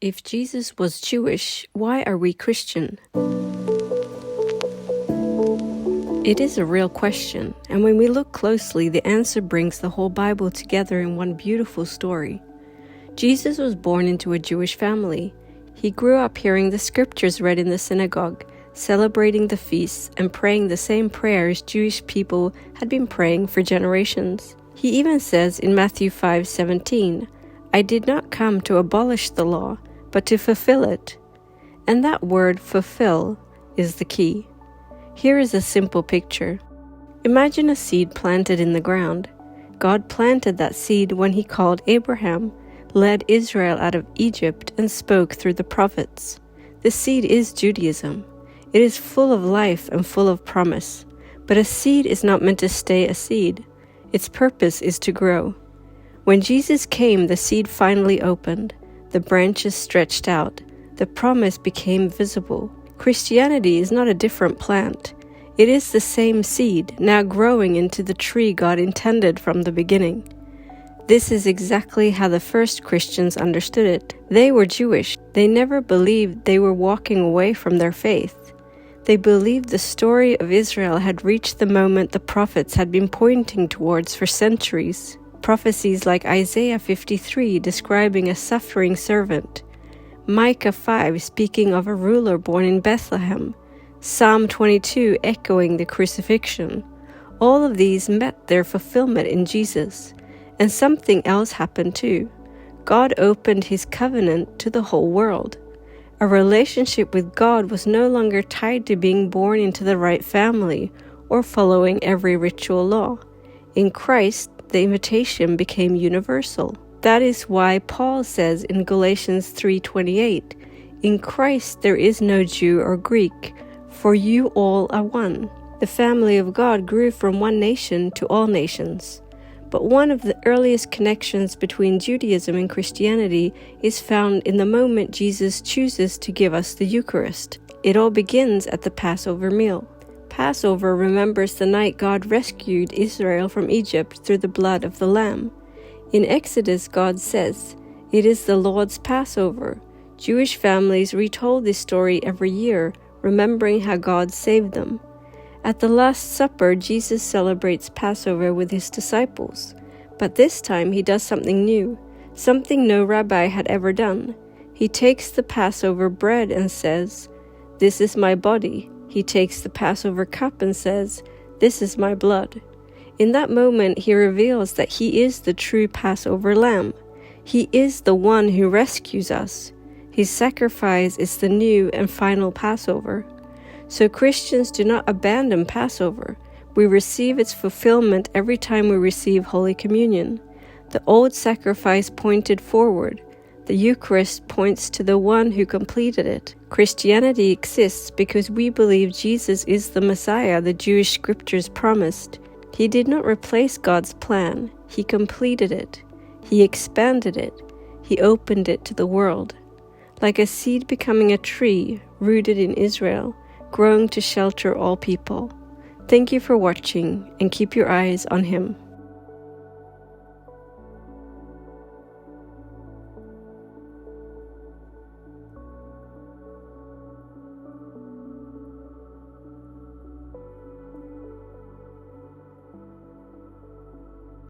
If Jesus was Jewish, why are we Christian? It is a real question, and when we look closely, the answer brings the whole Bible together in one beautiful story. Jesus was born into a Jewish family. He grew up hearing the scriptures read in the synagogue, celebrating the feasts, and praying the same prayers Jewish people had been praying for generations. He even says in Matthew 5:17, "I did not come to abolish the law, but to fulfill it." And that word fulfill is the key. Here is a simple picture. Imagine a seed planted in the ground. God planted that seed when he called Abraham, led Israel out of Egypt, and spoke through the prophets. The seed is Judaism. It is full of life and full of promise. But a seed is not meant to stay a seed. Its purpose is to grow. When Jesus came, the seed finally opened. The branches stretched out. The promise became visible. Christianity is not a different plant. It is the same seed, now growing into the tree God intended from the beginning. This is exactly how the first Christians understood it. They were Jewish. They never believed they were walking away from their faith. They believed the story of Israel had reached the moment the prophets had been pointing towards for centuries. Prophecies like Isaiah 53 describing a suffering servant, Micah 5 speaking of a ruler born in Bethlehem, Psalm 22 echoing the crucifixion. All of these met their fulfillment in Jesus. And something else happened too. God opened his covenant to the whole world. A relationship with God was no longer tied to being born into the right family or following every ritual law. In Christ, the invitation became universal. That is why Paul says in Galatians 3:28, "In Christ there is no Jew or Greek, for you all are one." The family of God grew from one nation to all nations. But one of the earliest connections between Judaism and Christianity is found in the moment Jesus chooses to give us the Eucharist. It all begins at the Passover meal. Passover remembers the night God rescued Israel from Egypt through the blood of the Lamb. In Exodus, God says, "It is the Lord's Passover." Jewish families retold this story every year, remembering how God saved them. At the Last Supper, Jesus celebrates Passover with his disciples. But this time he does something new, something no rabbi had ever done. He takes the Passover bread and says, "This is my body." He takes the Passover cup and says, "This is my blood." In that moment, he reveals that he is the true Passover Lamb. He is the one who rescues us. His sacrifice is the new and final Passover. So Christians do not abandon Passover. We receive its fulfillment every time we receive Holy Communion. The old sacrifice pointed forward. The Eucharist points to the one who completed it. Christianity exists because we believe Jesus is the Messiah the Jewish scriptures promised. He did not replace God's plan. He completed it. He expanded it. He opened it to the world. Like a seed becoming a tree rooted in Israel, growing to shelter all people. Thank you for watching, and keep your eyes on him.